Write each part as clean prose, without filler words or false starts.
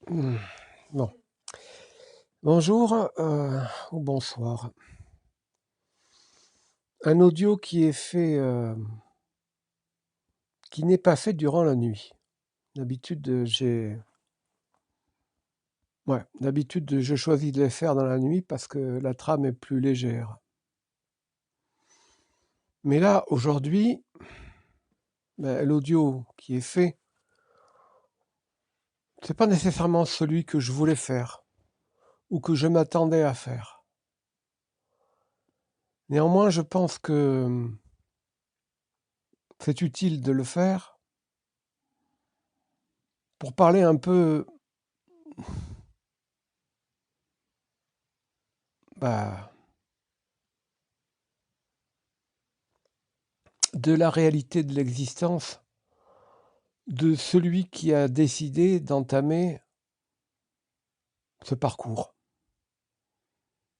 Mmh. Bon. Bonjour, ou bonsoir. Un audio qui est fait, qui n'est pas fait durant la nuit. D'habitude, je choisis de les faire dans la nuit parce que la trame est plus légère. Mais là, aujourd'hui, l'audio qui est fait, c'est pas nécessairement celui que je voulais faire ou que je m'attendais à faire. Néanmoins, je pense que, c'est utile de le faire pour parler un peu, bah, de la réalité de l'existence de celui qui a décidé d'entamer ce parcours.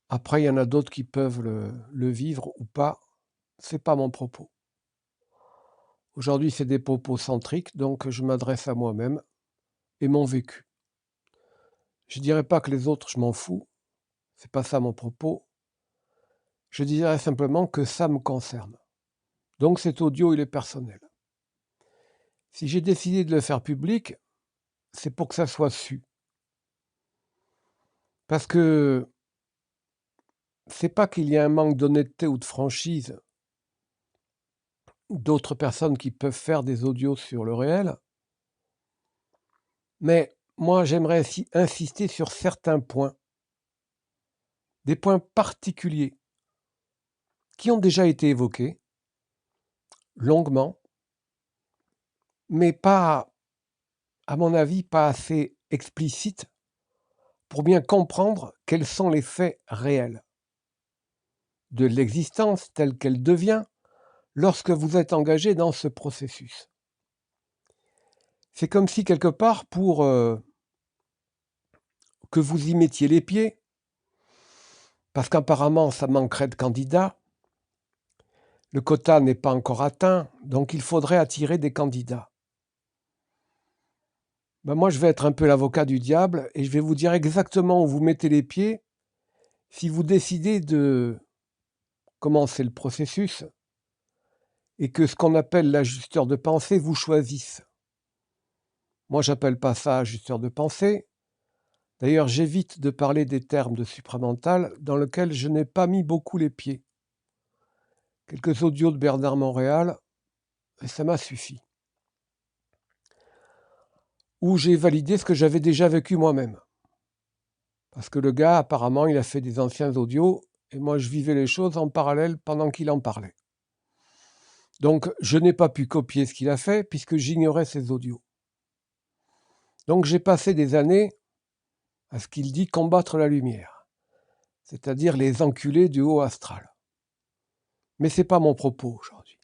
Après, il y en a d'autres qui peuvent le vivre ou pas. C'est pas mon propos. Aujourd'hui, c'est des propos centriques, donc je m'adresse à moi-même et mon vécu. Je dirais pas que les autres, je m'en fous. C'est pas ça mon propos. Je dirais simplement que ça me concerne. Donc cet audio, il est personnel. Si j'ai décidé de le faire public, c'est pour que ça soit su. Parce que c'est pas qu'il y a un manque d'honnêteté ou de franchise d'autres personnes qui peuvent faire des audios sur le réel, mais moi j'aimerais insister sur certains points, des points particuliers qui ont déjà été évoqués longuement, mais pas, à mon avis, pas assez explicites pour bien comprendre quels sont les faits réels de l'existence telle qu'elle devient lorsque vous êtes engagé dans ce processus. C'est comme si quelque part, pour que vous y mettiez les pieds, parce qu'apparemment ça manquerait de candidats, le quota n'est pas encore atteint, donc il faudrait attirer des candidats. Moi, je vais être un peu l'avocat du diable et je vais vous dire exactement où vous mettez les pieds si vous décidez de commencer le processus et que ce qu'on appelle l'ajusteur de pensée vous choisisse. Moi, j'appelle pas ça ajusteur de pensée. D'ailleurs, j'évite de parler des termes de supramental dans lesquels je n'ai pas mis beaucoup les pieds. Quelques audios de Bernard Montréal, et ça m'a suffi. Où j'ai validé ce que j'avais déjà vécu moi-même. Parce que le gars, apparemment, il a fait des anciens audios, et moi, je vivais les choses en parallèle pendant qu'il en parlait. Donc, je n'ai pas pu copier ce qu'il a fait, puisque j'ignorais ses audios. Donc, j'ai passé des années à ce qu'il dit combattre la lumière, c'est-à-dire les enculés du haut astral. Mais ce n'est pas mon propos aujourd'hui.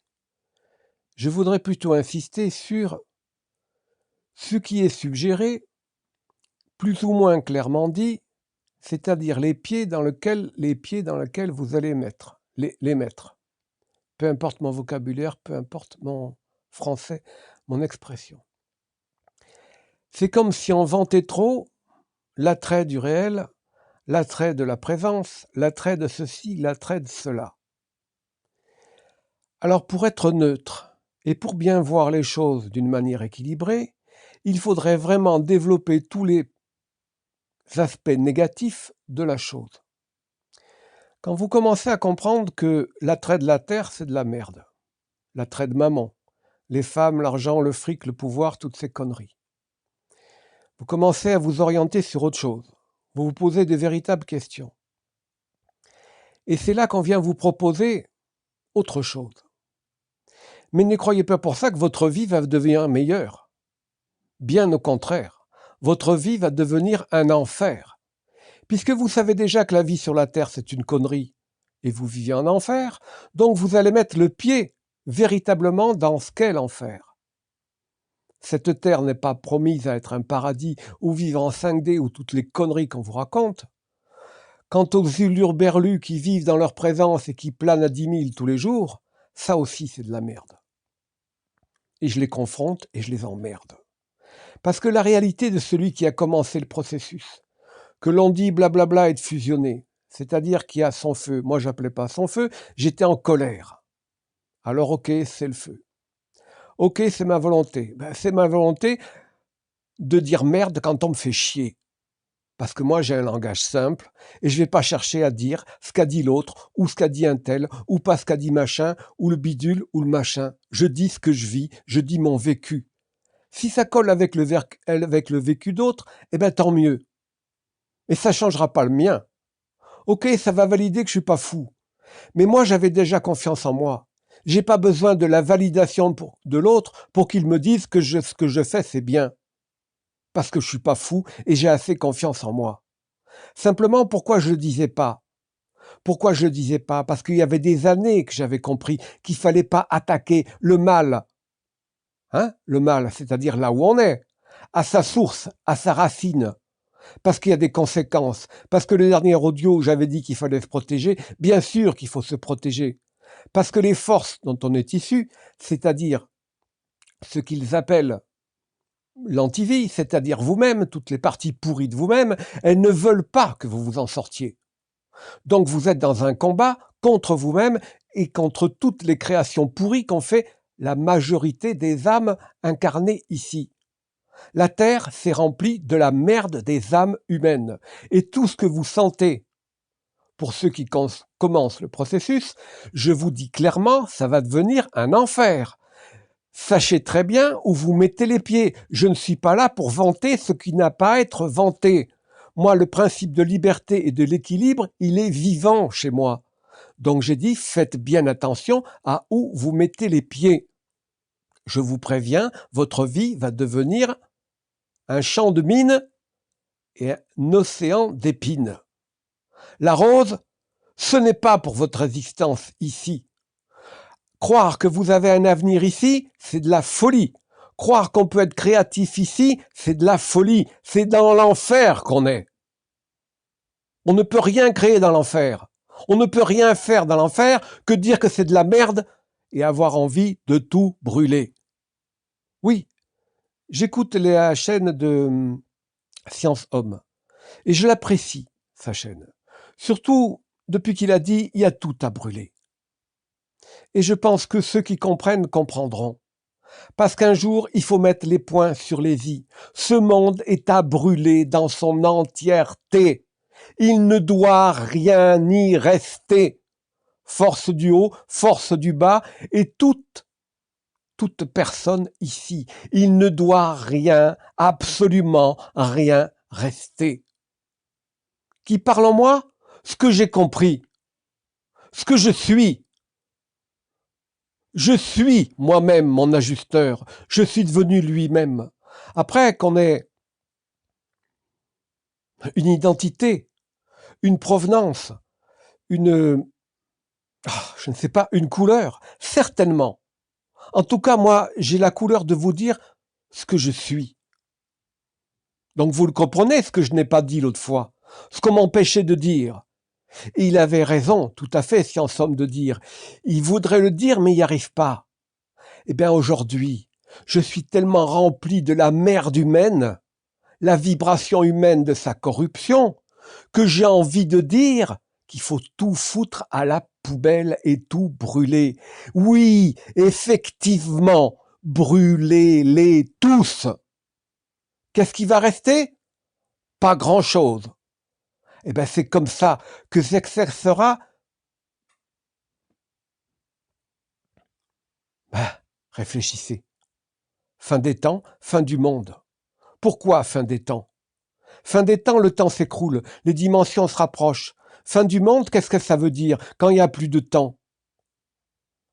Je voudrais plutôt insister sur ce qui est suggéré, plus ou moins clairement dit, c'est-à-dire les pieds dans lesquels vous allez les mettre. Peu importe mon vocabulaire, peu importe mon français, mon expression. C'est comme si on vantait trop l'attrait du réel, l'attrait de la présence, l'attrait de ceci, l'attrait de cela. Alors pour être neutre et pour bien voir les choses d'une manière équilibrée, il faudrait vraiment développer tous les aspects négatifs de la chose. Quand vous commencez à comprendre que l'attrait de la terre, c'est de la merde, l'attrait de maman, les femmes, l'argent, le fric, le pouvoir, toutes ces conneries. Vous commencez à vous orienter sur autre chose. Vous vous posez de véritables questions. Et c'est là qu'on vient vous proposer autre chose. Mais ne croyez pas pour ça que votre vie va devenir meilleure. Bien au contraire, votre vie va devenir un enfer. Puisque vous savez déjà que la vie sur la Terre, c'est une connerie, et vous vivez en enfer, donc vous allez mettre le pied véritablement dans ce qu'est l'enfer. Cette terre n'est pas promise à être un paradis où vivre en 5D ou toutes les conneries qu'on vous raconte. Quant aux hurluberlus qui vivent dans leur présence et qui planent à 10 000 tous les jours, ça aussi c'est de la merde. Et je les confronte et je les emmerde. Parce que la réalité de celui qui a commencé le processus, que l'on dit blablabla est de fusionner, c'est-à-dire qu'il y a son feu. Moi, j'appelais pas son feu, j'étais en colère. Alors, ok, c'est le feu. Ok, c'est ma volonté. Ben, c'est ma volonté de dire merde quand on me fait chier. Parce que moi, j'ai un langage simple et je vais pas chercher à dire ce qu'a dit l'autre ou ce qu'a dit un tel ou pas ce qu'a dit machin ou le bidule ou le machin. Je dis ce que je vis, je dis mon vécu. Si ça colle avec le vécu d'autres, eh ben tant mieux. Mais ça changera pas le mien. Ok, ça va valider que je suis pas fou. Mais moi, j'avais déjà confiance en moi. J'ai pas besoin de la validation de l'autre pour qu'il me dise que ce que je fais, c'est bien. Parce que je suis pas fou et j'ai assez confiance en moi. Simplement, pourquoi je le disais pas? Pourquoi je le disais pas? Parce qu'il y avait des années que j'avais compris qu'il fallait pas attaquer le mal. Hein? Le mal, c'est-à-dire là où on est, à sa source, à sa racine. Parce qu'il y a des conséquences. Parce que le dernier audio, j'avais dit qu'il fallait se protéger. Bien sûr qu'il faut se protéger. Parce que les forces dont on est issu, c'est-à-dire ce qu'ils appellent l'antivie, c'est-à-dire vous-même, toutes les parties pourries de vous-même, elles ne veulent pas que vous vous en sortiez. Donc vous êtes dans un combat contre vous-même et contre toutes les créations pourries qu'ont fait la majorité des âmes incarnées ici. La Terre s'est remplie de la merde des âmes humaines. Et tout ce que vous sentez, pour ceux qui commencent le processus, je vous dis clairement, ça va devenir un enfer. Sachez très bien où vous mettez les pieds. Je ne suis pas là pour vanter ce qui n'a pas à être vanté. Moi, le principe de liberté et de l'équilibre, il est vivant chez moi. Donc j'ai dit, faites bien attention à où vous mettez les pieds. Je vous préviens, votre vie va devenir un champ de mines et un océan d'épines. La rose, ce n'est pas pour votre existence ici. Croire que vous avez un avenir ici, c'est de la folie. Croire qu'on peut être créatif ici, c'est de la folie. C'est dans l'enfer qu'on est. On ne peut rien créer dans l'enfer. On ne peut rien faire dans l'enfer que dire que c'est de la merde et avoir envie de tout brûler. Oui, j'écoute la chaîne de Science Homme et je l'apprécie, sa chaîne. Surtout depuis qu'il a dit « il y a tout à brûler ». Et je pense que ceux qui comprennent comprendront. Parce qu'un jour, il faut mettre les points sur les i. Ce monde est à brûler dans son entièreté. Il ne doit rien y rester. Force du haut, force du bas et toute personne ici. Il ne doit rien, absolument rien rester. Qui parle en moi? Ce que j'ai compris. Ce que je suis. Je suis moi-même mon ajusteur. Je suis devenu lui-même. Après qu'on ait une identité, une provenance, je ne sais pas, une couleur, certainement. En tout cas, moi, j'ai la couleur de vous dire ce que je suis. Donc vous le comprenez, ce que je n'ai pas dit l'autre fois, ce qu'on m'empêchait de dire. Et il avait raison, tout à fait, si en somme de dire. Il voudrait le dire, mais il n'y arrive pas. Eh bien, aujourd'hui, je suis tellement rempli de la merde humaine, la vibration humaine de sa corruption, que j'ai envie de dire qu'il faut tout foutre à la poubelle et tout brûler. Oui, effectivement, brûlez-les tous. Qu'est-ce qui va rester? Pas grand-chose. Eh bien, c'est comme ça que s'exercera. Réfléchissez. Fin des temps, fin du monde. Pourquoi fin des temps? Fin des temps, le temps s'écroule, les dimensions se rapprochent. Fin du monde, qu'est-ce que ça veut dire quand il n'y a plus de temps?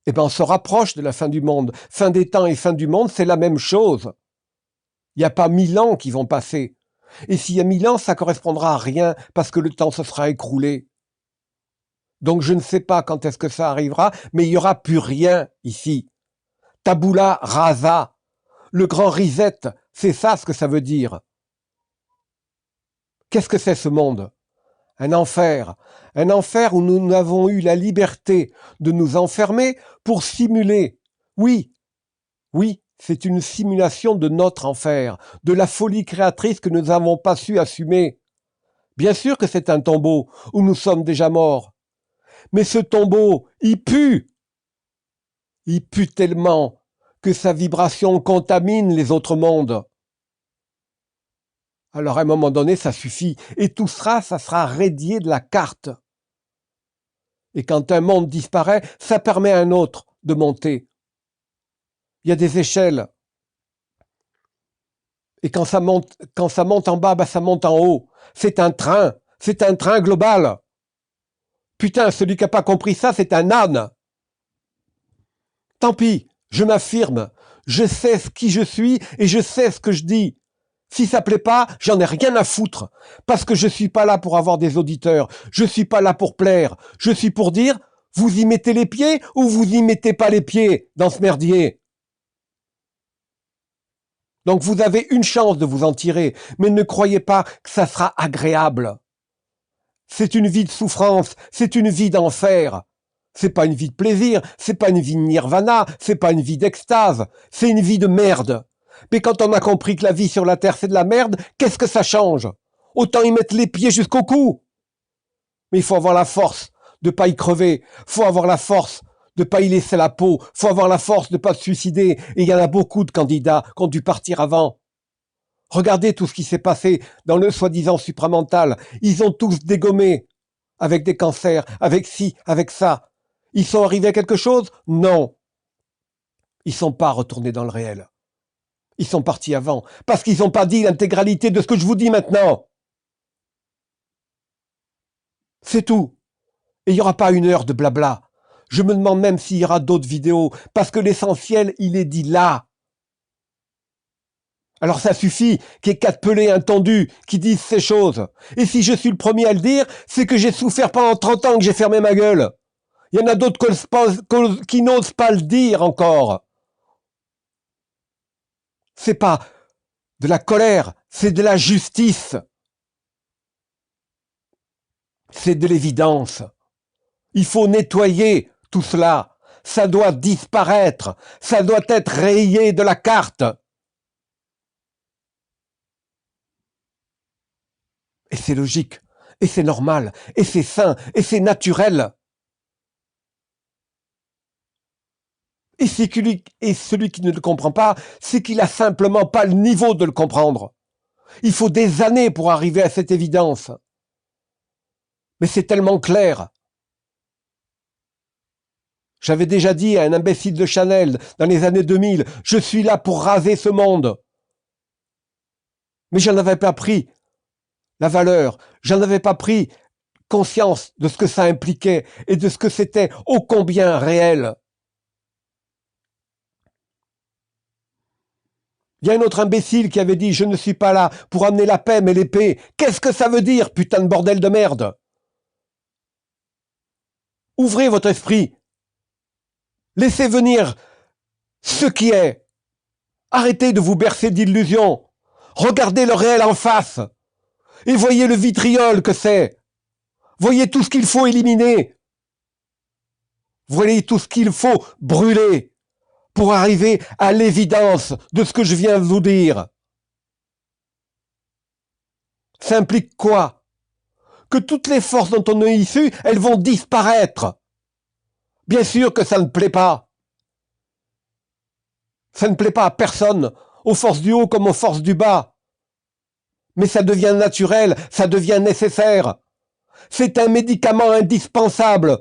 Eh bien, on se rapproche de la fin du monde. Fin des temps et fin du monde, c'est la même chose. Il n'y a pas 1000 ans qui vont passer. Et s'il y a 1000 ans, ça correspondra à rien parce que le temps se sera écroulé. Donc je ne sais pas quand est-ce que ça arrivera, mais il n'y aura plus rien ici. Tabula rasa. Le grand reset, c'est ça ce que ça veut dire. Qu'est-ce que c'est ce monde? Un enfer où nous avons eu la liberté de nous enfermer pour simuler. Oui, c'est une simulation de notre enfer, de la folie créatrice que nous n'avons pas su assumer. Bien sûr que c'est un tombeau où nous sommes déjà morts. Mais ce tombeau, il pue. Il pue tellement que sa vibration contamine les autres mondes. Alors à un moment donné, ça suffit. Et tout ça sera radié de la carte. Et quand un monde disparaît, ça permet à un autre de monter. Il y a des échelles. Et quand ça monte en bas, ça monte en haut. C'est un train global. Putain, celui qui n'a pas compris ça, c'est un âne. Tant pis, je m'affirme. Je sais qui je suis et je sais ce que je dis. Si ça plaît pas, j'en ai rien à foutre. Parce que je suis pas là pour avoir des auditeurs. Je suis pas là pour plaire. Je suis pour dire, vous y mettez les pieds ou vous y mettez pas les pieds dans ce merdier. Donc vous avez une chance de vous en tirer, mais ne croyez pas que ça sera agréable. C'est une vie de souffrance, c'est une vie d'enfer. C'est pas une vie de plaisir, c'est pas une vie de nirvana, c'est pas une vie d'extase, c'est une vie de merde. Mais quand on a compris que la vie sur la terre c'est de la merde, qu'est-ce que ça change? Autant y mettre les pieds jusqu'au cou. Mais il faut avoir la force de pas y crever, faut avoir la force de pas y laisser la peau, faut avoir la force de pas se suicider. Et il y en a beaucoup de candidats qui ont dû partir avant. Regardez tout ce qui s'est passé dans le soi-disant supramental. Ils ont tous dégommé avec des cancers, avec ci, avec ça. Ils sont arrivés à quelque chose? Non. Ils sont pas retournés dans le réel. Ils sont partis avant, parce qu'ils n'ont pas dit l'intégralité de ce que je vous dis maintenant. C'est tout. Et il n'y aura pas une heure de blabla. Je me demande même s'il y aura d'autres vidéos, parce que l'essentiel, il est dit là. Alors ça suffit qu'il y ait 4 pelés intendus qui disent ces choses. Et si je suis le premier à le dire, c'est que j'ai souffert pendant 30 ans que j'ai fermé ma gueule. Il y en a d'autres qui n'osent pas le dire encore. C'est pas de la colère, c'est de la justice. C'est de l'évidence. Il faut nettoyer tout cela. Ça doit disparaître. Ça doit être rayé de la carte. Et c'est logique. Et c'est normal. Et c'est sain. Et c'est naturel. Et celui qui ne le comprend pas, c'est qu'il a simplement pas le niveau de le comprendre. Il faut des années pour arriver à cette évidence. Mais c'est tellement clair. J'avais déjà dit à un imbécile de Chanel dans les années 2000, je suis là pour raser ce monde. Mais j'en avais pas pris la valeur, j'en avais pas pris conscience de ce que ça impliquait et de ce que c'était ô combien réel. Il y a un autre imbécile qui avait dit « Je ne suis pas là pour amener la paix mais l'épée ». Qu'est-ce que ça veut dire, putain de bordel de merde? Ouvrez votre esprit. Laissez venir ce qui est. Arrêtez de vous bercer d'illusions. Regardez le réel en face. Et voyez le vitriol que c'est. Voyez tout ce qu'il faut éliminer. Voyez tout ce qu'il faut brûler pour arriver à l'évidence de ce que je viens de vous dire. Ça implique quoi? Que toutes les forces dont on est issu, elles vont disparaître. Bien sûr que ça ne plaît pas. Ça ne plaît pas à personne, aux forces du haut comme aux forces du bas. Mais ça devient naturel, ça devient nécessaire. C'est un médicament indispensable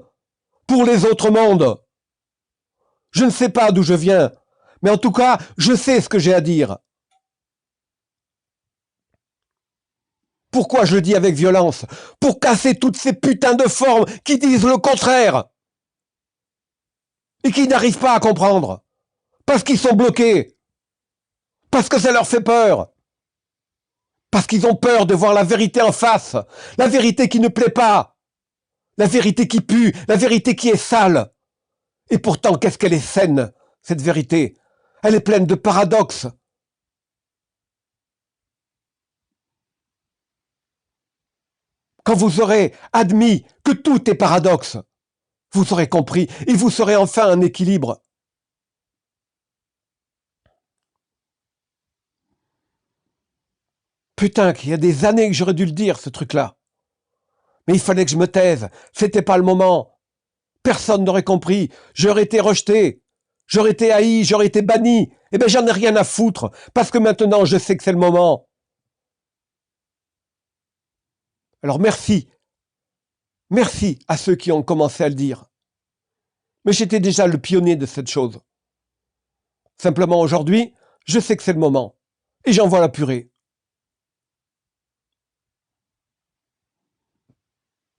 pour les autres mondes. Je ne sais pas d'où je viens, mais en tout cas, je sais ce que j'ai à dire. Pourquoi je le dis avec violence? Pour casser toutes ces putains de formes qui disent le contraire et qui n'arrivent pas à comprendre. Parce qu'ils sont bloqués. Parce que ça leur fait peur. Parce qu'ils ont peur de voir la vérité en face. La vérité qui ne plaît pas. La vérité qui pue. La vérité qui est sale. Et pourtant, qu'est-ce qu'elle est saine, cette vérité? Elle est pleine de paradoxes. Quand vous aurez admis que tout est paradoxe, vous aurez compris et vous serez enfin en équilibre. Putain, qu'il y a des années que j'aurais dû le dire, ce truc-là. Mais il fallait que je me taise. C'était pas le moment. Personne n'aurait compris. J'aurais été rejeté. J'aurais été haï, j'aurais été banni. Eh ben, j'en ai rien à foutre. Parce que maintenant, je sais que c'est le moment. Alors merci. Merci à ceux qui ont commencé à le dire. Mais j'étais déjà le pionnier de cette chose. Simplement aujourd'hui, je sais que c'est le moment. Et j'envoie la purée.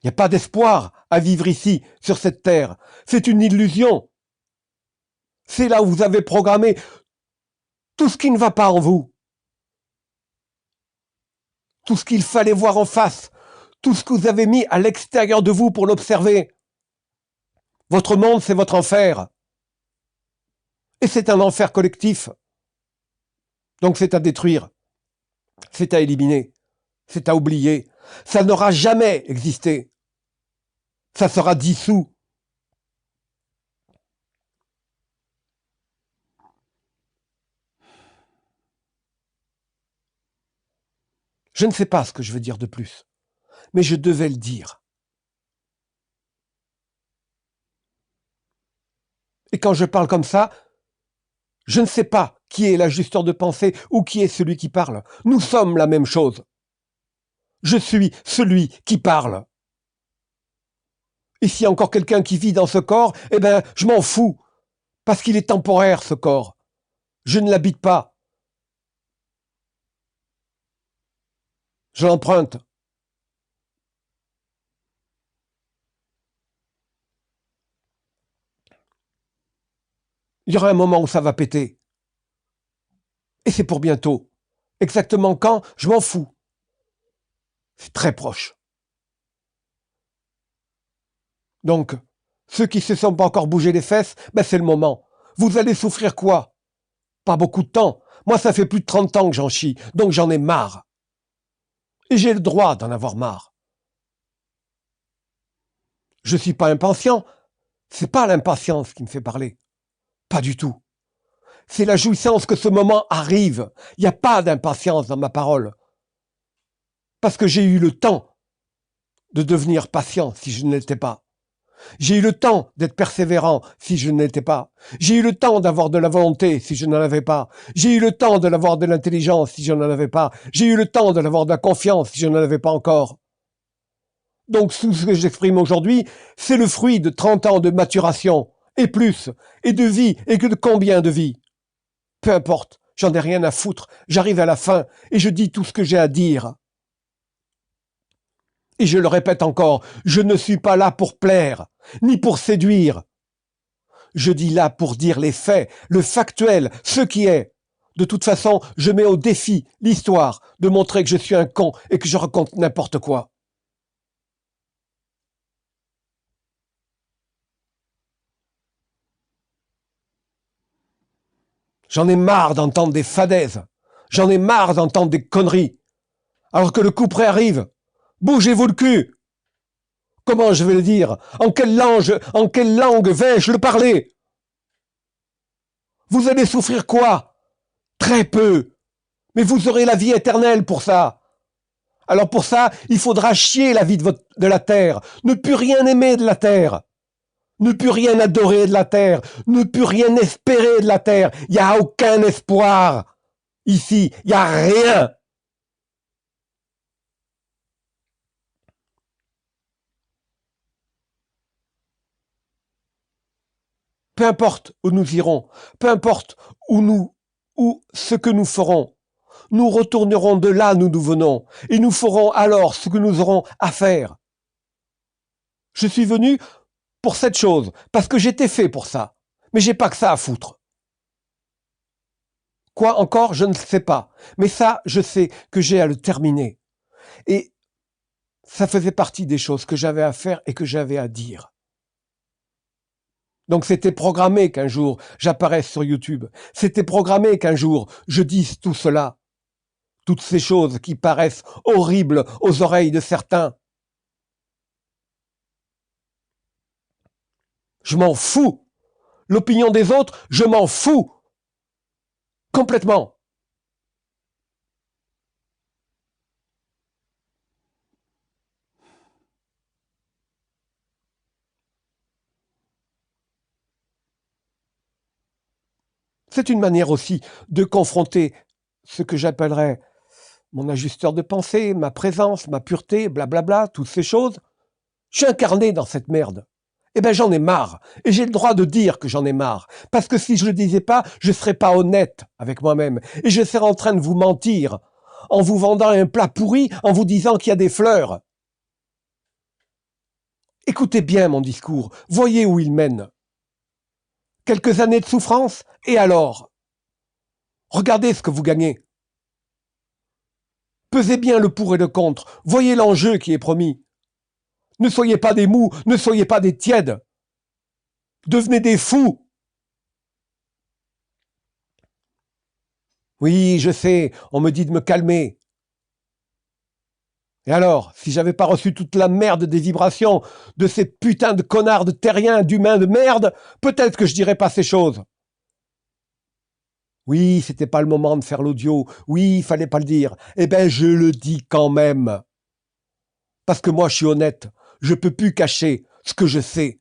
Il n'y a pas d'espoir à vivre ici, sur cette terre. C'est une illusion. C'est là où vous avez programmé tout ce qui ne va pas en vous. Tout ce qu'il fallait voir en face. Tout ce que vous avez mis à l'extérieur de vous pour l'observer. Votre monde, c'est votre enfer. Et c'est un enfer collectif. Donc c'est à détruire. C'est à éliminer. C'est à oublier. Ça n'aura jamais existé. Ça sera dissous. Je ne sais pas ce que je veux dire de plus, mais je devais le dire. Et quand je parle comme ça, je ne sais pas qui est l'ajusteur de pensée ou qui est celui qui parle. Nous sommes la même chose. Je suis celui qui parle. Et s'il y a encore quelqu'un qui vit dans ce corps, eh ben, je m'en fous. Parce qu'il est temporaire, ce corps. Je ne l'habite pas. Je l'emprunte. Il y aura un moment où ça va péter. Et c'est pour bientôt. Exactement quand, je m'en fous. C'est très proche. Donc, ceux qui se sont pas encore bougé les fesses, ben c'est le moment. Vous allez souffrir quoi? Pas beaucoup de temps. Moi, ça fait plus de 30 ans que j'en chie, donc j'en ai marre. Et j'ai le droit d'en avoir marre. Je suis pas impatient. C'est pas l'impatience qui me fait parler. Pas du tout. C'est la jouissance que ce moment arrive. Il n'y a pas d'impatience dans ma parole. Parce que j'ai eu le temps de devenir patient si je ne l'étais pas. J'ai eu le temps d'être persévérant si je ne l'étais pas. J'ai eu le temps d'avoir de la volonté si je n'en avais pas. J'ai eu le temps de l'avoir de l'intelligence si je n'en avais pas. J'ai eu le temps de l'avoir de la confiance si je n'en avais pas encore. Donc tout ce que j'exprime aujourd'hui, c'est le fruit de 30 ans de maturation, et plus, et de vie, et que de combien de vie. Peu importe, j'en ai rien à foutre, j'arrive à la fin, et je dis tout ce que j'ai à dire. Et je le répète encore, je ne suis pas là pour plaire, ni pour séduire. Je dis là pour dire les faits, le factuel, ce qui est. De toute façon, je mets au défi l'histoire de montrer que je suis un con et que je raconte n'importe quoi. J'en ai marre d'entendre des fadaises. J'en ai marre d'entendre des conneries. Alors que le coup près arrive. Bougez-vous le cul. Comment je vais le dire? En quelle langue vais-je le parler? Vous allez souffrir quoi? Très peu. Mais vous aurez la vie éternelle pour ça. Alors pour ça, il faudra chier la vie de la terre. Ne plus rien aimer de la terre. Ne plus rien adorer de la terre. Ne plus rien espérer de la terre. Il n'y a aucun espoir. Ici, il n'y a rien. Peu importe où nous irons, peu importe où ce que nous ferons, nous retournerons de là où nous venons, et nous ferons alors ce que nous aurons à faire. Je suis venu pour cette chose, parce que j'étais fait pour ça. Mais j'ai pas que ça à foutre. Quoi encore, je ne sais pas. Mais ça, je sais que j'ai à le terminer. Et ça faisait partie des choses que j'avais à faire et que j'avais à dire. Donc c'était programmé qu'un jour j'apparaisse sur YouTube. C'était programmé qu'un jour je dise tout cela. Toutes ces choses qui paraissent horribles aux oreilles de certains. Je m'en fous. L'opinion des autres, je m'en fous. Complètement. C'est une manière aussi de confronter ce que j'appellerais mon ajusteur de pensée, ma présence, ma pureté, blablabla, toutes ces choses. Je suis incarné dans cette merde. Eh ben j'en ai marre. Et j'ai le droit de dire que j'en ai marre. Parce que si je le disais pas, je serais pas honnête avec moi-même. Et je serais en train de vous mentir. En vous vendant un plat pourri, en vous disant qu'il y a des fleurs. Écoutez bien mon discours. Voyez où il mène. Quelques années de souffrance, et alors? Regardez ce que vous gagnez. Pesez bien le pour et le contre. Voyez l'enjeu qui est promis. Ne soyez pas des mous, ne soyez pas des tièdes. Devenez des fous. Oui, je sais, on me dit de me calmer. Et alors, si j'avais pas reçu toute la merde des vibrations de ces putains de connards de terriens, d'humains de merde, peut-être que je dirais pas ces choses. Oui, c'était pas le moment de faire l'audio. Oui, il fallait pas le dire. Eh ben, je le dis quand même. Parce que moi, je suis honnête. Je peux plus cacher ce que je sais.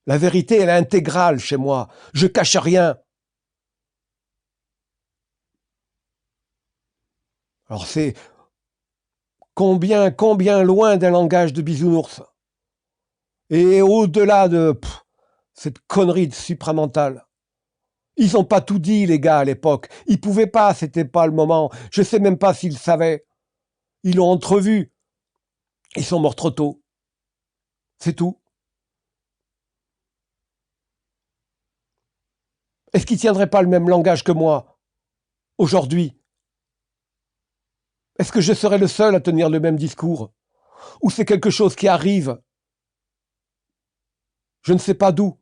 La vérité, elle est intégrale chez moi. Je cache rien. Alors c'est combien loin d'un langage de bisounours. Et au-delà de cette connerie de supramentale. Ils ont pas tout dit, les gars, à l'époque. Ils pouvaient pas, c'était pas le moment. Je sais même pas s'ils savaient. Ils l'ont entrevu. Ils sont morts trop tôt. C'est tout. Est-ce qu'ils tiendraient pas le même langage que moi, aujourd'hui? Est-ce que je serais le seul à tenir le même discours? Ou c'est quelque chose qui arrive? Je ne sais pas d'où.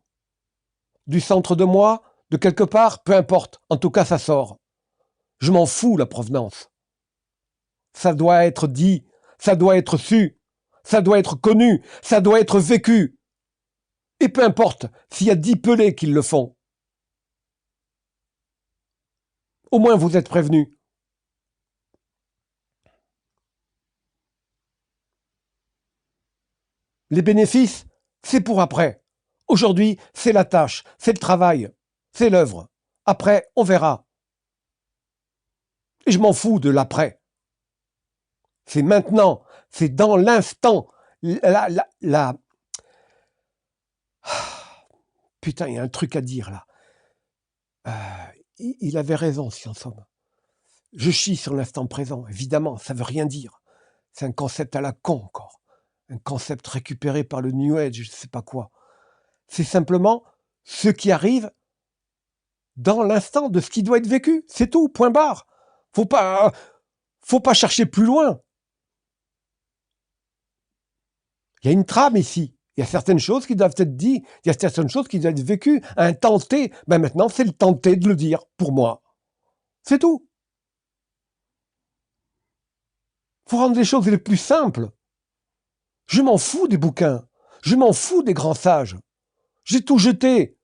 Du centre de moi? De quelque part? Peu importe. En tout cas, ça sort. Je m'en fous, la provenance. Ça doit être dit. Ça doit être su. Ça doit être connu. Ça doit être vécu. Et peu importe s'il y a 10 pelés qui le font. Au moins, vous êtes prévenus. Les bénéfices, c'est pour après. Aujourd'hui, c'est la tâche, c'est le travail, c'est l'œuvre. Après, on verra. Et je m'en fous de l'après. C'est maintenant, c'est dans l'instant. La... Putain, il y a un truc à dire là. Il avait raison, si en somme. Je chie sur l'instant présent, évidemment, ça veut rien dire. C'est un concept à la con encore. Un concept récupéré par le New Age, je sais pas quoi. C'est simplement ce qui arrive dans l'instant de ce qui doit être vécu. C'est tout, point barre. Faut pas, faut pas chercher plus loin. Il y a une trame ici. Il y a certaines choses qui doivent être dites. Il y a certaines choses qui doivent être vécues. Un temps T. Ben maintenant, c'est le temps T de le dire, pour moi. C'est tout. Faut rendre les choses les plus simples. Je m'en fous des bouquins. Je m'en fous des grands sages. J'ai tout jeté.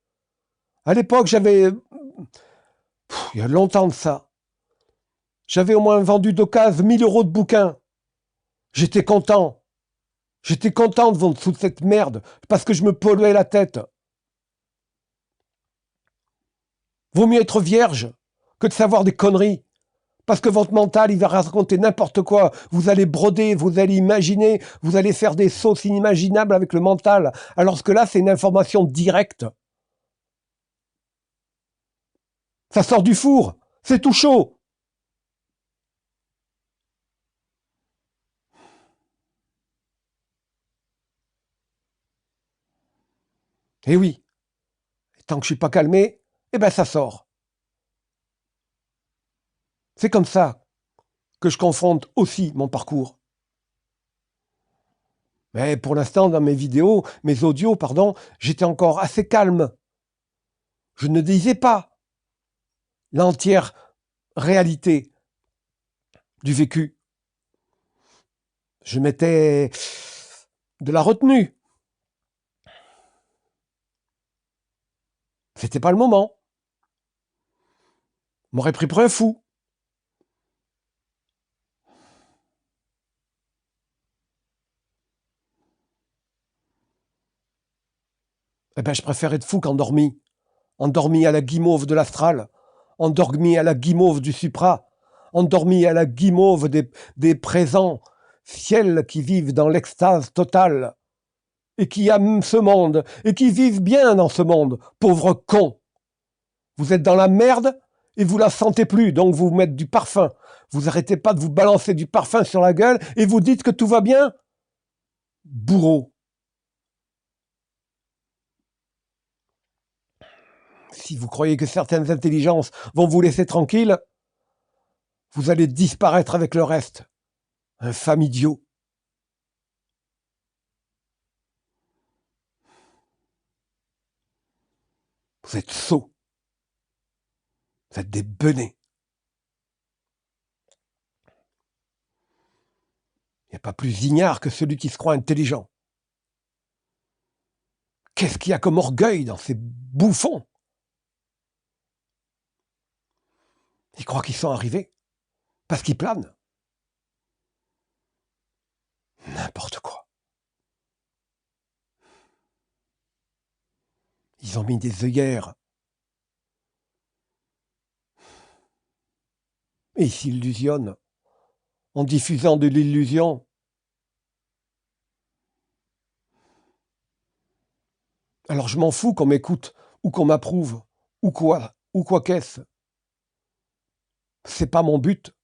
À l'époque, il y a longtemps de ça, j'avais au moins vendu d'occasion 1 000 € de bouquins. J'étais content. J'étais content de vendre toute cette merde parce que je me polluais la tête. Vaut mieux être vierge que de savoir des conneries. Parce que votre mental, il va raconter n'importe quoi. Vous allez broder, vous allez imaginer, vous allez faire des sauces inimaginables avec le mental. Alors que là, c'est une information directe. Ça sort du four. C'est tout chaud. Eh oui. Et tant que je suis pas calmé, eh ben ça sort. C'est comme ça que je confronte aussi mon parcours. Mais pour l'instant, dans mes vidéos, mes audios, pardon, j'étais encore assez calme. Je ne disais pas l'entière réalité du vécu. Je mettais de la retenue. C'était pas le moment. M'aurait pris pour un fou. Eh ben, je préfère être fou qu'endormi. Endormi à la guimauve de l'astral, endormi à la guimauve du supra, endormi à la guimauve des présents, ciels qui vivent dans l'extase totale, et qui aiment ce monde, et qui vivent bien dans ce monde, pauvres cons. Vous êtes dans la merde, et vous la sentez plus, donc vous mettez du parfum. Vous arrêtez pas de vous balancer du parfum sur la gueule, et vous dites que tout va bien? Bourreau. Si vous croyez que certaines intelligences vont vous laisser tranquille, vous allez disparaître avec le reste. Infâme idiot. Vous êtes sots. Vous êtes des benets. Il n'y a pas plus ignare que celui qui se croit intelligent. Qu'est-ce qu'il y a comme orgueil dans ces bouffons? Ils croient qu'ils sont arrivés parce qu'ils planent. N'importe quoi. Ils ont mis des œillères. Et ils s'illusionnent en diffusant de l'illusion. Alors je m'en fous qu'on m'écoute ou qu'on m'approuve ou quoi qu'est-ce. C'est pas mon but.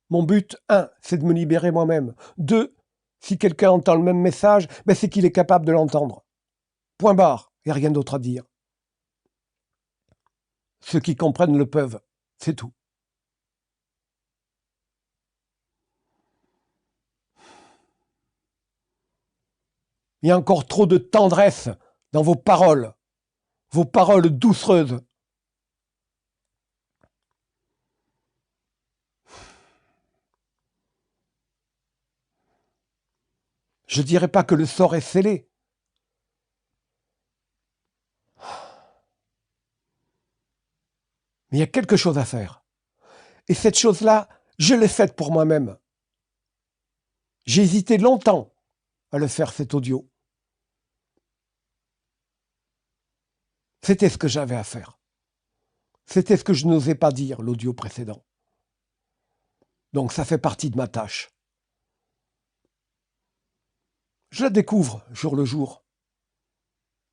Mon but, 1, c'est de me libérer moi-même. 2, si quelqu'un entend le même message, ben c'est qu'il est capable de l'entendre. Point barre, il n'y a rien d'autre à dire. Ceux qui comprennent le peuvent, c'est tout. Il y a encore trop de tendresse dans vos paroles doucereuses. Je dirais pas que le sort est scellé. Mais il y a quelque chose à faire. Et cette chose-là, je l'ai faite pour moi-même. J'ai hésité longtemps à le faire, cet audio. C'était ce que j'avais à faire. C'était ce que je n'osais pas dire, l'audio précédent. Donc ça fait partie de ma tâche. Je la découvre jour le jour.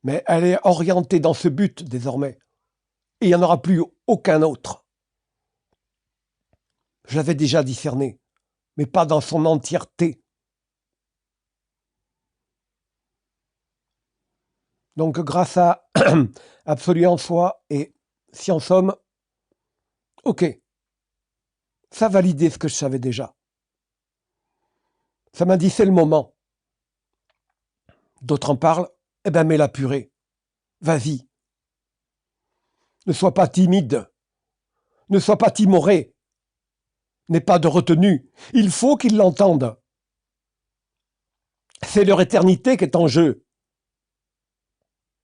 Mais elle est orientée dans ce but désormais. Et il n'y en aura plus aucun autre. Je l'avais déjà discerné, mais pas dans son entièreté. Donc grâce à Absolu en soi et Science Homme, ok, ça validait ce que je savais déjà. Ça m'a dit c'est le moment. D'autres en parlent, eh ben mets la purée. Vas-y. Ne sois pas timide. Ne sois pas timoré. N'aie pas de retenue. Il faut qu'ils l'entendent. C'est leur éternité qui est en jeu.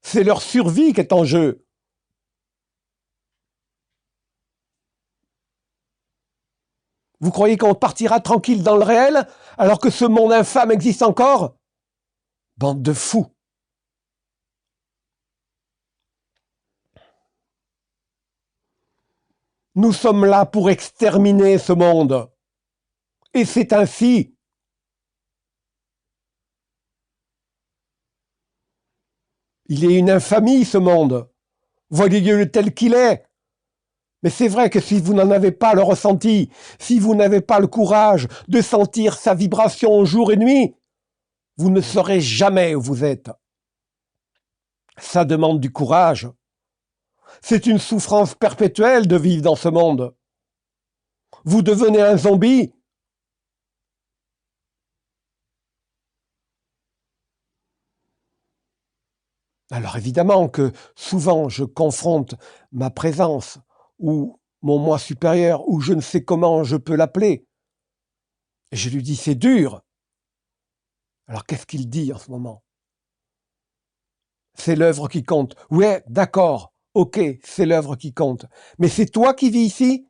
C'est leur survie qui est en jeu. Vous croyez qu'on partira tranquille dans le réel alors que ce monde infâme existe encore? Bande de fous. Nous sommes là pour exterminer ce monde. Et c'est ainsi. Il est une infamie, ce monde. Voyez-le tel qu'il est. Mais c'est vrai que si vous n'en avez pas le ressenti, si vous n'avez pas le courage de sentir sa vibration jour et nuit, vous ne saurez jamais où vous êtes. Ça demande du courage. C'est une souffrance perpétuelle de vivre dans ce monde. Vous devenez un zombie. Alors évidemment que souvent je confronte ma présence ou mon moi supérieur ou je ne sais comment je peux l'appeler. Et je lui dis c'est dur. Alors qu'est-ce qu'il dit en ce moment? C'est l'œuvre qui compte. Ouais, d'accord, ok, c'est l'œuvre qui compte. Mais c'est toi qui vis ici?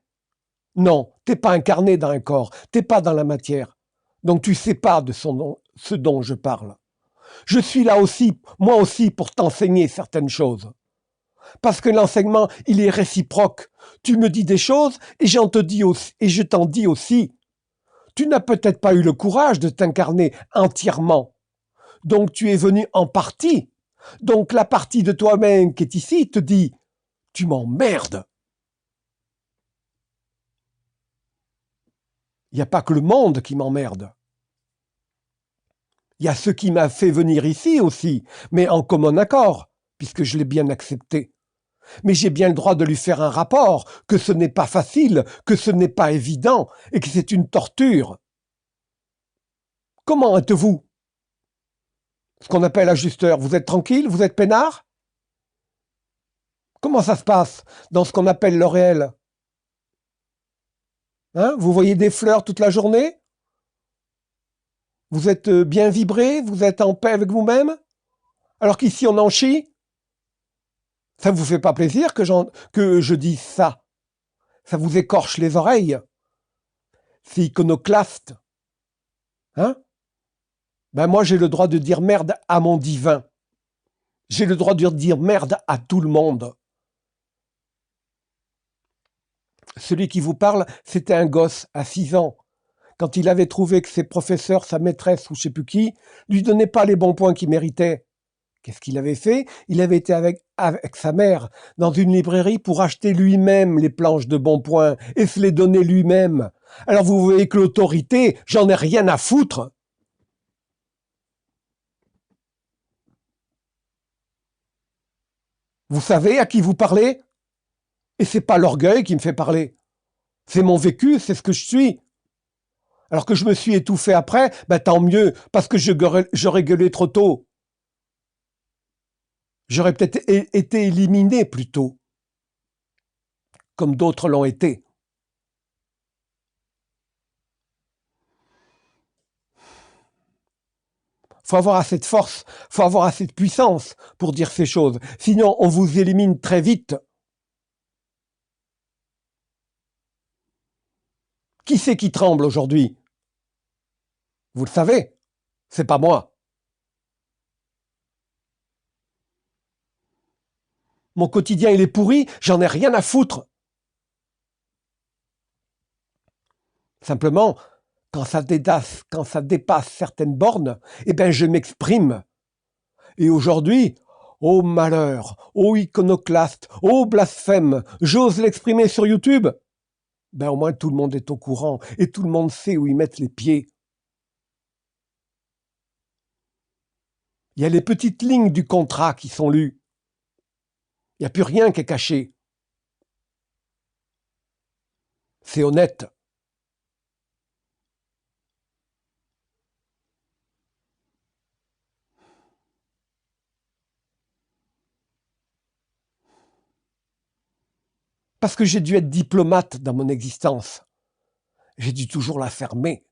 Non, t'es pas incarné dans un corps, t'es pas dans la matière. Donc tu sais pas de ce dont je parle. Je suis là aussi, moi aussi, pour t'enseigner certaines choses. Parce que l'enseignement, il est réciproque. Tu me dis des choses et je t'en dis aussi. Tu n'as peut-être pas eu le courage de t'incarner entièrement. Donc tu es venu en partie. Donc la partie de toi-même qui est ici te dit « Tu m'emmerdes ». Il n'y a pas que le monde qui m'emmerde. Il y a ce qui m'a fait venir ici aussi, mais en commun accord, puisque je l'ai bien accepté. Mais j'ai bien le droit de lui faire un rapport, que ce n'est pas facile, que ce n'est pas évident, et que c'est une torture. Comment êtes-vous? Ce qu'on appelle ajusteur, vous êtes tranquille? Vous êtes peinard? Comment ça se passe dans ce qu'on appelle le réel? Hein? Vous voyez des fleurs toute la journée? Vous êtes bien vibré? Vous êtes en paix avec vous-même? Alors qu'ici on en chie? Ça ne vous fait pas plaisir que je dise ça? Ça vous écorche les oreilles? C'est iconoclaste. Hein? Ben moi j'ai le droit de dire merde à mon divin. J'ai le droit de dire merde à tout le monde. Celui qui vous parle, c'était un gosse à 6 ans. Quand il avait trouvé que ses professeurs, sa maîtresse ou je sais plus qui, lui donnaient pas les bons points qu'il méritait. Qu'est-ce qu'il avait fait? Il avait été avec sa mère dans une librairie pour acheter lui-même les planches de bons points et se les donner lui-même. Alors vous voyez que l'autorité, j'en ai rien à foutre. Vous savez à qui vous parlez? Et c'est pas l'orgueil qui me fait parler. C'est mon vécu, c'est ce que je suis. Alors que je me suis étouffé après, ben tant mieux, parce que j'aurais gueulé trop tôt. J'aurais peut-être été éliminé plus tôt, comme d'autres l'ont été. Faut avoir assez de force, faut avoir assez de puissance pour dire ces choses. Sinon, on vous élimine très vite. Qui c'est qui tremble aujourd'hui? Vous le savez, c'est pas moi. Mon quotidien, il est pourri, j'en ai rien à foutre. Simplement, quand ça dépasse certaines bornes, eh ben je m'exprime. Et aujourd'hui, ô malheur, ô iconoclaste, ô blasphème, j'ose l'exprimer sur YouTube. Ben au moins tout le monde est au courant et tout le monde sait où ils mettent les pieds. Il y a les petites lignes du contrat qui sont lues. Il n'y a plus rien qui est caché. C'est honnête. Parce que j'ai dû être diplomate dans mon existence. J'ai dû toujours la fermer.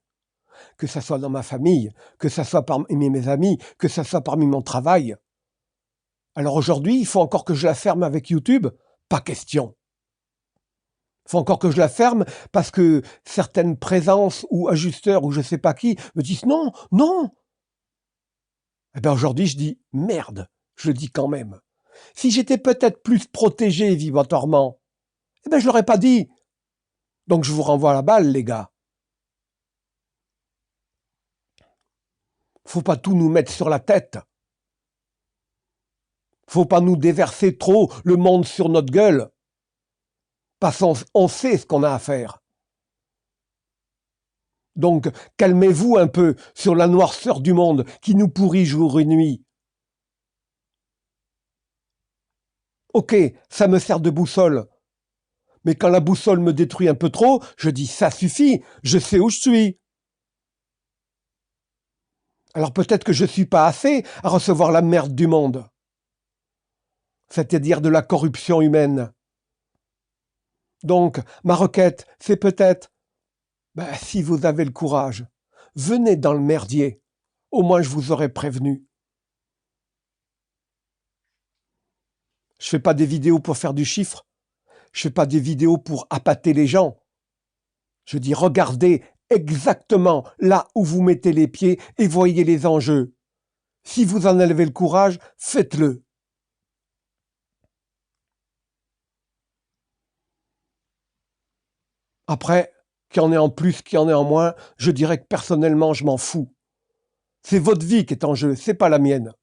Que ça soit dans ma famille, que ça soit parmi mes amis, que ça soit parmi mon travail. Alors aujourd'hui, il faut encore que je la ferme avec YouTube? Pas question. Il faut encore que je la ferme parce que certaines présences ou ajusteurs ou je sais pas qui me disent non, non. Eh bien aujourd'hui, je dis merde, je le dis quand même. Si j'étais peut-être plus protégé vibratoirement, eh bien je l'aurais pas dit. Donc je vous renvoie la balle, les gars. Faut pas tout nous mettre sur la tête. Faut pas nous déverser trop le monde sur notre gueule. Parce qu'on sait ce qu'on a à faire. Donc, calmez-vous un peu sur la noirceur du monde qui nous pourrit jour et nuit. Ok, ça me sert de boussole. Mais quand la boussole me détruit un peu trop, je dis ça suffit, je sais où je suis. Alors peut-être que je suis pas assez à recevoir la merde du monde. C'est-à-dire de la corruption humaine. Donc, ma requête, c'est peut-être, si vous avez le courage, venez dans le merdier. Au moins je vous aurais prévenu. Je fais pas des vidéos pour faire du chiffre. Je fais pas des vidéos pour appâter les gens. Je dis regardez exactement là où vous mettez les pieds et voyez les enjeux. Si vous en avez le courage, faites-le. Après, qu'il y en ait en plus, qu'il y en ait en moins, je dirais que personnellement, je m'en fous. C'est votre vie qui est en jeu, c'est pas la mienne.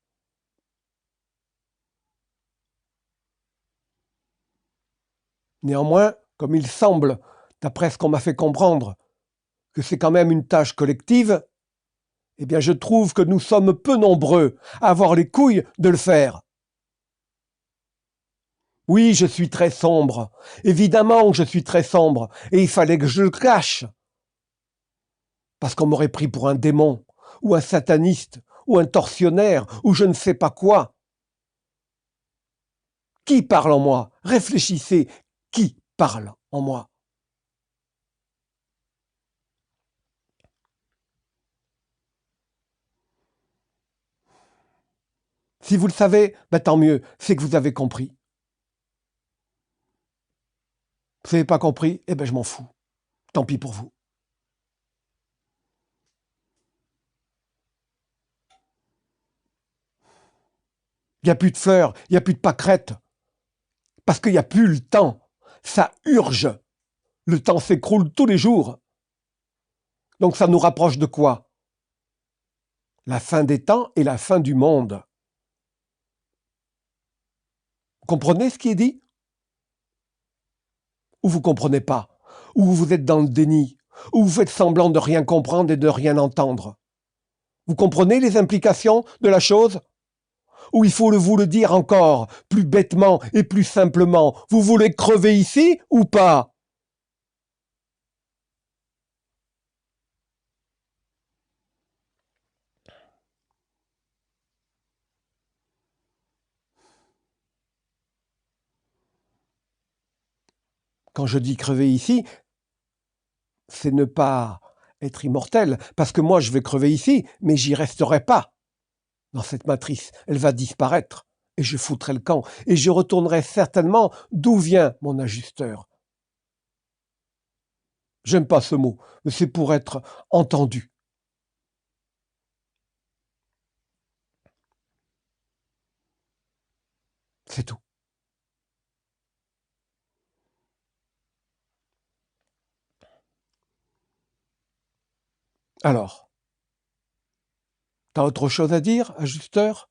Néanmoins, comme il semble, d'après ce qu'on m'a fait comprendre, que c'est quand même une tâche collective, eh bien je trouve que nous sommes peu nombreux à avoir les couilles de le faire. Oui, je suis très sombre. Évidemment que je suis très sombre. Et il fallait que je le cache. Parce qu'on m'aurait pris pour un démon, ou un sataniste, ou un tortionnaire, ou je ne sais pas quoi. Qui parle en moi? Réfléchissez. Qui parle en moi? Si vous le savez, ben tant mieux, c'est que vous avez compris. Vous n'avez pas compris? Eh ben je m'en fous. Tant pis pour vous. Il n'y a plus de fleurs, il n'y a plus de pâquerettes. Parce qu'il n'y a plus le temps. Ça urge. Le temps s'écroule tous les jours. Donc ça nous rapproche de quoi? La fin des temps et la fin du monde. Vous comprenez ce qui est dit? Ou vous comprenez pas? Ou vous êtes dans le déni? Ou vous faites semblant de rien comprendre et de rien entendre? Vous comprenez les implications de la chose? Ou il faut vous le dire encore, plus bêtement et plus simplement, vous voulez crever ici ou pas? Quand je dis crever ici, c'est ne pas être immortel, parce que moi je vais crever ici, mais j'y resterai pas dans cette matrice. Elle va disparaître, et je foutrai le camp, et je retournerai certainement d'où vient mon ajusteur. J'aime pas ce mot, mais c'est pour être entendu. C'est tout. Alors, t'as autre chose à dire, ajusteur?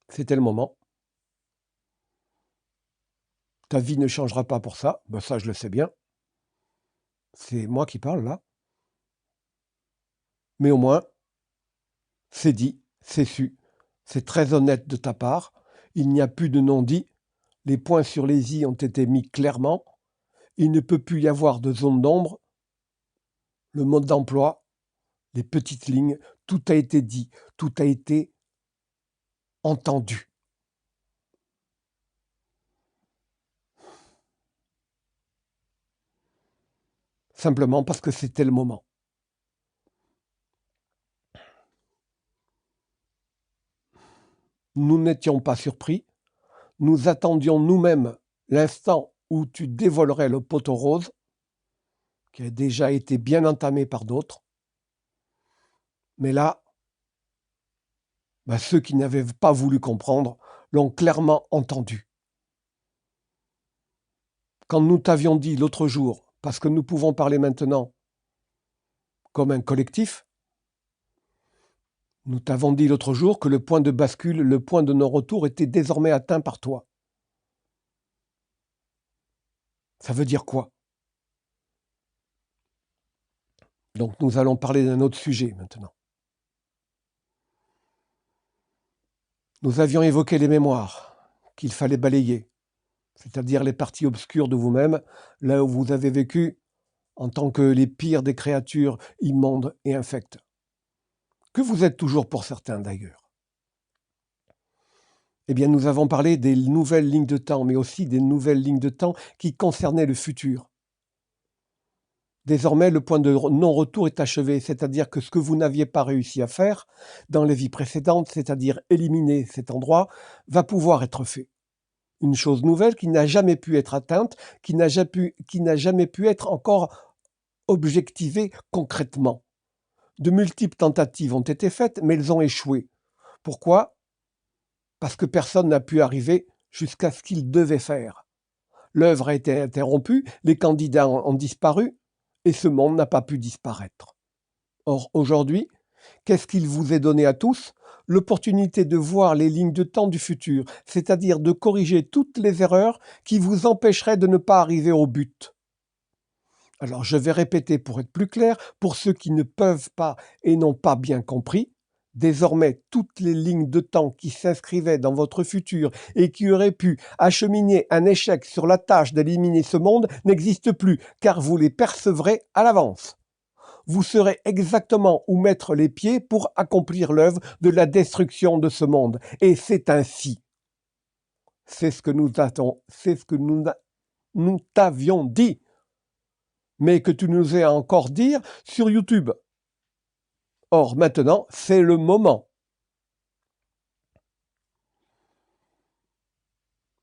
C'était le moment. Ta vie ne changera pas pour ça. Ben ça, je le sais bien. C'est moi qui parle là. Mais au moins, c'est dit, c'est su. C'est très honnête de ta part. Il n'y a plus de non-dit. Les points sur les i ont été mis clairement. Il ne peut plus y avoir de zone d'ombre. Le mode d'emploi, les petites lignes, tout a été dit, tout a été entendu. Simplement parce que c'était le moment. Nous n'étions pas surpris. Nous attendions nous-mêmes l'instant où tu dévoilerais le poteau rose, qui a déjà été bien entamé par d'autres. Mais là, ceux qui n'avaient pas voulu comprendre l'ont clairement entendu. Quand nous t'avions dit l'autre jour, parce que nous pouvons parler maintenant comme un collectif, nous t'avons dit l'autre jour que le point de bascule, le point de non-retour était désormais atteint par toi. Ça veut dire quoi? Donc nous allons parler d'un autre sujet maintenant. Nous avions évoqué les mémoires qu'il fallait balayer, c'est-à-dire les parties obscures de vous-même, là où vous avez vécu en tant que les pires des créatures immondes et infectes. Que vous êtes toujours pour certains d'ailleurs. Eh bien, nous avons parlé des nouvelles lignes de temps, mais aussi des nouvelles lignes de temps qui concernaient le futur. Désormais, le point de non-retour est achevé, c'est-à-dire que ce que vous n'aviez pas réussi à faire dans les vies précédentes, c'est-à-dire éliminer cet endroit, va pouvoir être fait. Une chose nouvelle qui n'a jamais pu être atteinte, qui n'a jamais pu être encore objectiver concrètement. De multiples tentatives ont été faites, mais elles ont échoué. Pourquoi? Parce que personne n'a pu arriver jusqu'à ce qu'il devait faire. L'œuvre a été interrompue, les candidats ont disparu, et ce monde n'a pas pu disparaître. Or, aujourd'hui, qu'est-ce qu'il vous est donné à tous? L'opportunité de voir les lignes de temps du futur, c'est-à-dire de corriger toutes les erreurs qui vous empêcheraient de ne pas arriver au but. Alors, je vais répéter pour être plus clair, pour ceux qui ne peuvent pas et n'ont pas bien compris, désormais, toutes les lignes de temps qui s'inscrivaient dans votre futur et qui auraient pu acheminer un échec sur la tâche d'éliminer ce monde n'existent plus, car vous les percevrez à l'avance. Vous saurez exactement où mettre les pieds pour accomplir l'œuvre de la destruction de ce monde. Et c'est ainsi. C'est ce que nous t'avions dit, mais que tu nous as encore dit sur YouTube. Or, maintenant, c'est le moment.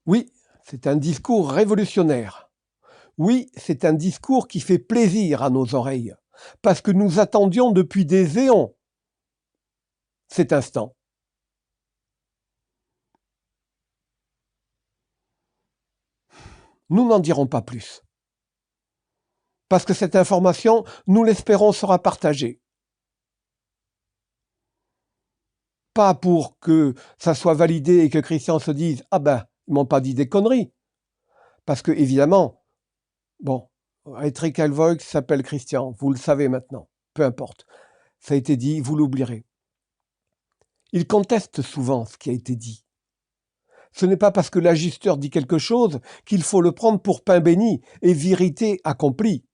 Oui, c'est un discours révolutionnaire. Oui, c'est un discours qui fait plaisir à nos oreilles, parce que nous attendions depuis des éons cet instant. Nous n'en dirons pas plus. Parce que cette information, nous l'espérons, sera partagée. Pas pour que ça soit validé et que Christian se dise « Ah ben, ils m'ont pas dit des conneries ». Parce que, évidemment, bon, Patrick Halvoig s'appelle Christian, vous le savez maintenant, peu importe. Ça a été dit, vous l'oublierez. Il conteste souvent ce qui a été dit. Ce n'est pas parce que l'ajusteur dit quelque chose qu'il faut le prendre pour pain béni et vérité accomplie.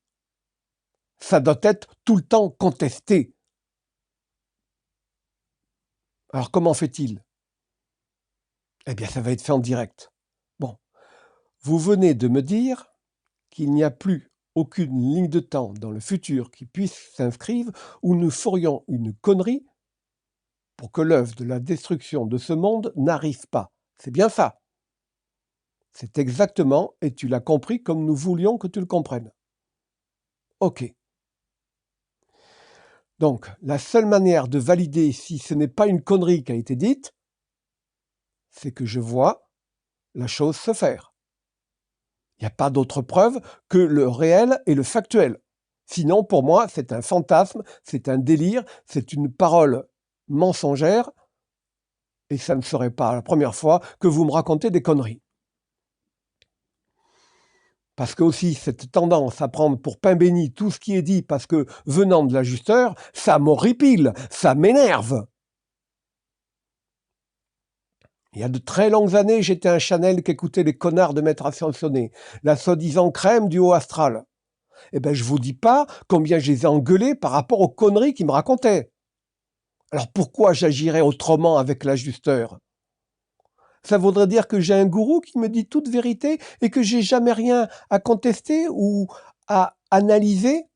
Ça doit être tout le temps contesté. Alors comment fait-il? Eh bien, ça va être fait en direct. Bon, vous venez de me dire qu'il n'y a plus aucune ligne de temps dans le futur qui puisse s'inscrire où nous ferions une connerie pour que l'œuvre de la destruction de ce monde n'arrive pas. C'est bien ça. C'est exactement, et tu l'as compris comme nous voulions que tu le comprennes. Ok. Donc, la seule manière de valider si ce n'est pas une connerie qui a été dite, c'est que je vois la chose se faire. Il n'y a pas d'autre preuve que le réel et le factuel. Sinon, pour moi, c'est un fantasme, c'est un délire, c'est une parole mensongère, et ça ne serait pas la première fois que vous me racontez des conneries. Parce que aussi, cette tendance à prendre pour pain béni tout ce qui est dit parce que venant de l'ajusteur, ça m'horripile, ça m'énerve. Il y a de très longues années, j'étais un Chanel qui écoutait les connards de Maître Ascensionné, la soi-disant crème du haut astral. Eh ben, je vous dis pas combien je les ai engueulés par rapport aux conneries qu'ils me racontaient. Alors pourquoi j'agirais autrement avec l'ajusteur? Ça voudrait dire que j'ai un gourou qui me dit toute vérité et que j'ai jamais rien à contester ou à analyser?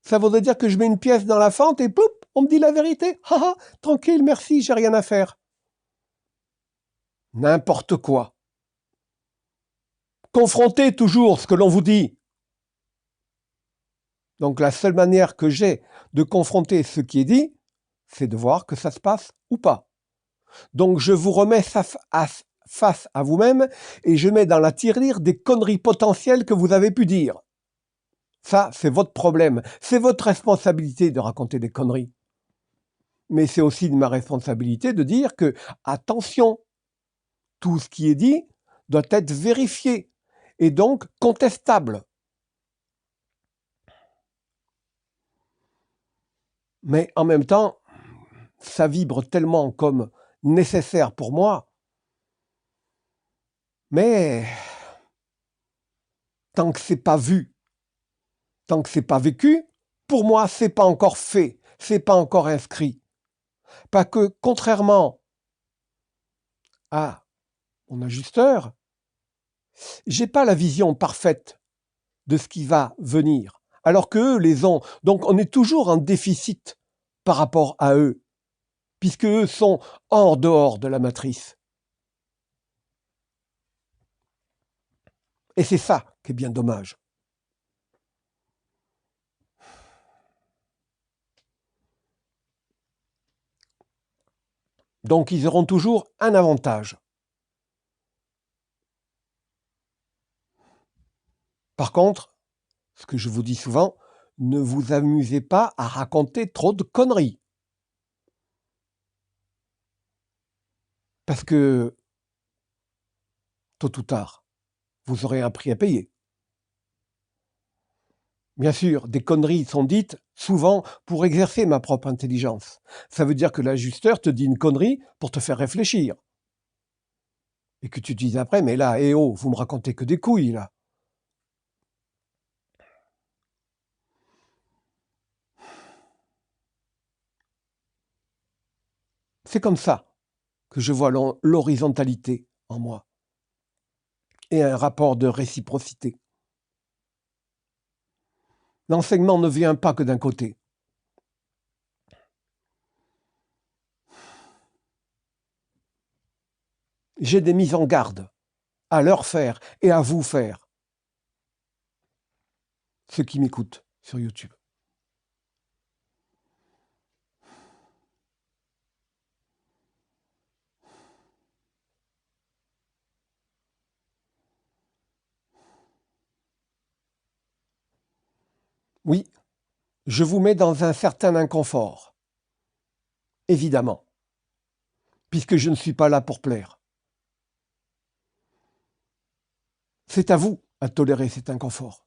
Ça voudrait dire que je mets une pièce dans la fente et poup, on me dit la vérité. Haha, tranquille, merci, j'ai rien à faire. N'importe quoi. Confrontez toujours ce que l'on vous dit. Donc la seule manière que j'ai de confronter ce qui est dit, c'est de voir que ça se passe ou pas. Donc je vous remets face à vous-même et je mets dans la tirelire des conneries potentielles que vous avez pu dire. Ça, c'est votre problème. C'est votre responsabilité de raconter des conneries. Mais c'est aussi de ma responsabilité de dire que, attention, tout ce qui est dit doit être vérifié et donc contestable. Mais en même temps, ça vibre tellement comme nécessaire pour moi. Mais tant que c'est pas vu, tant que c'est pas vécu, pour moi, c'est pas encore fait, c'est pas encore inscrit. Pas que, contrairement à mon ajusteur, j'ai pas la vision parfaite de ce qui va venir, alors qu'eux les ont. Donc on est toujours en déficit par rapport à eux, puisque eux sont hors dehors de la matrice. Et c'est ça qui est bien dommage. Donc ils auront toujours un avantage. Par contre, ce que je vous dis souvent, ne vous amusez pas à raconter trop de conneries. Parce que, tôt ou tard, vous aurez un prix à payer. Bien sûr, des conneries sont dites souvent pour exercer ma propre intelligence. Ça veut dire que l'ajusteur te dit une connerie pour te faire réfléchir. Et que tu te dises après, mais là, eh oh, vous me racontez que des couilles, là. C'est comme ça que je vois l'horizontalité en moi et un rapport de réciprocité. L'enseignement ne vient pas que d'un côté. J'ai des mises en garde à leur faire et à vous faire, ceux qui m'écoutent sur YouTube. Oui, je vous mets dans un certain inconfort, évidemment, puisque je ne suis pas là pour plaire. C'est à vous à tolérer cet inconfort.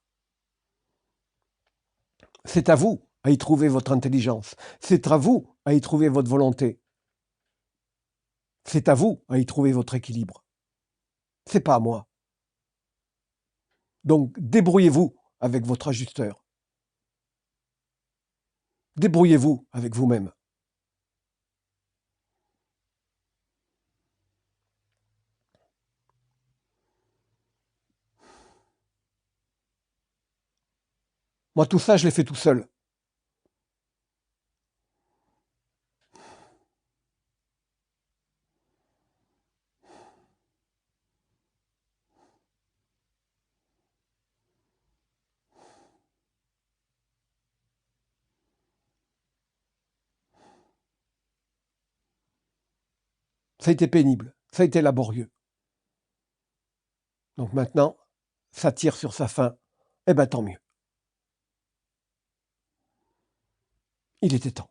C'est à vous à y trouver votre intelligence. C'est à vous à y trouver votre volonté. C'est à vous à y trouver votre équilibre. C'est pas à moi. Donc débrouillez-vous avec votre ajusteur. Débrouillez-vous avec vous-même. Moi, tout ça, je l'ai fait tout seul. Ça a été pénible, ça a été laborieux. Donc maintenant, ça tire sur sa fin. Eh ben tant mieux. Il était temps.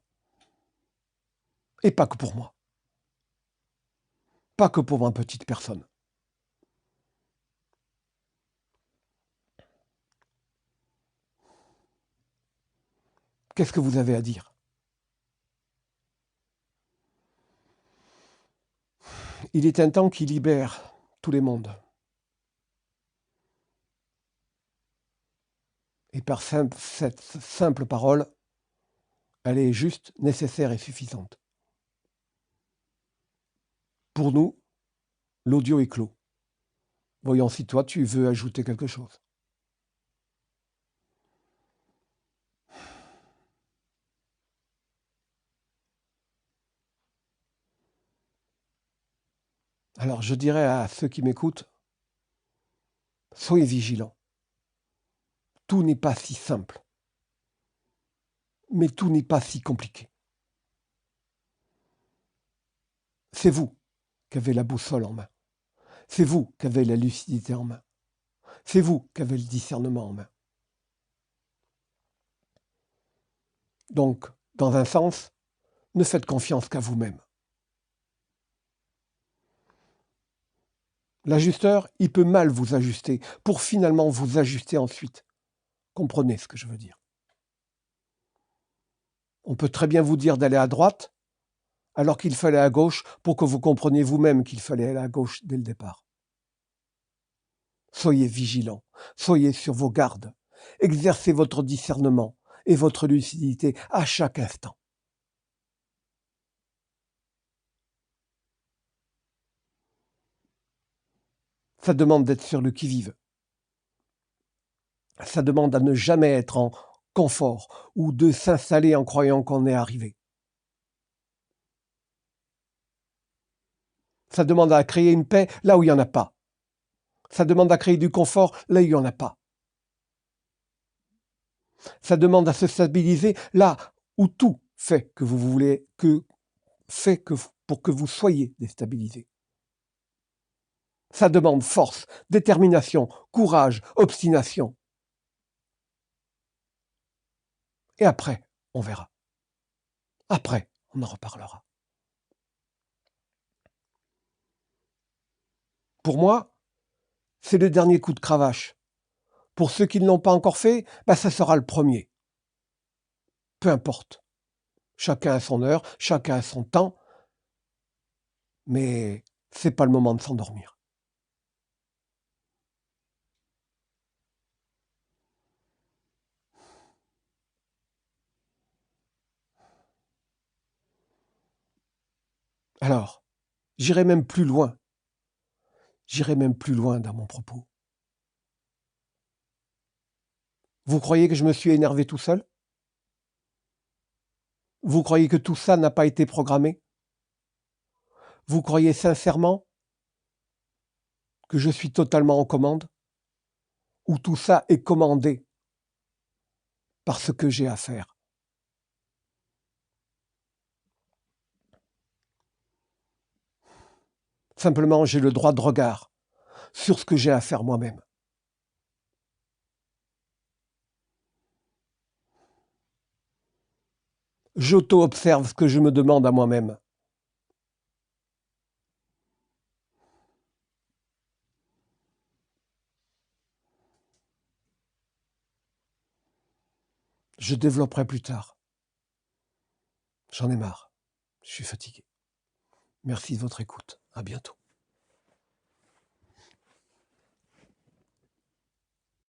Et pas que pour moi. Pas que pour ma petite personne. Qu'est-ce que vous avez à dire? Il est un temps qui libère tous les mondes. Et par cette simple parole, elle est juste nécessaire et suffisante. Pour nous, l'audio est clos. Voyons si toi, tu veux ajouter quelque chose. Alors, je dirais à ceux qui m'écoutent, soyez vigilants. Tout n'est pas si simple, mais tout n'est pas si compliqué. C'est vous qui avez la boussole en main. C'est vous qui avez la lucidité en main. C'est vous qui avez le discernement en main. Donc, dans un sens, ne faites confiance qu'à vous-même. L'ajusteur, il peut mal vous ajuster pour finalement vous ajuster ensuite. Comprenez ce que je veux dire. On peut très bien vous dire d'aller à droite, alors qu'il fallait à gauche pour que vous compreniez vous-même qu'il fallait aller à gauche dès le départ. Soyez vigilants, soyez sur vos gardes, exercez votre discernement et votre lucidité à chaque instant. Ça demande d'être sur le qui-vive. Ça demande à ne jamais être en confort ou de s'installer en croyant qu'on est arrivé. Ça demande à créer une paix là où il n'y en a pas. Ça demande à créer du confort là où il n'y en a pas. Ça demande à se stabiliser là où tout fait que vous voulez, que fait que pour que vous soyez déstabilisé. Ça demande force, détermination, courage, obstination. Et après, on verra. Après, on en reparlera. Pour moi, c'est le dernier coup de cravache. Pour ceux qui ne l'ont pas encore fait, ça sera le premier. Peu importe. Chacun a son heure, chacun a son temps, mais c'est pas le moment de s'endormir. Alors, j'irai même plus loin. J'irai même plus loin dans mon propos. Vous croyez que je me suis énervé tout seul? Vous croyez que tout ça n'a pas été programmé? Vous croyez sincèrement que je suis totalement en commande? Ou tout ça est commandé par ce que j'ai à faire? Simplement, j'ai le droit de regard sur ce que j'ai à faire moi-même. J'auto-observe ce que je me demande à moi-même. Je développerai plus tard. J'en ai marre. Je suis fatigué. Merci de votre écoute. À bientôt.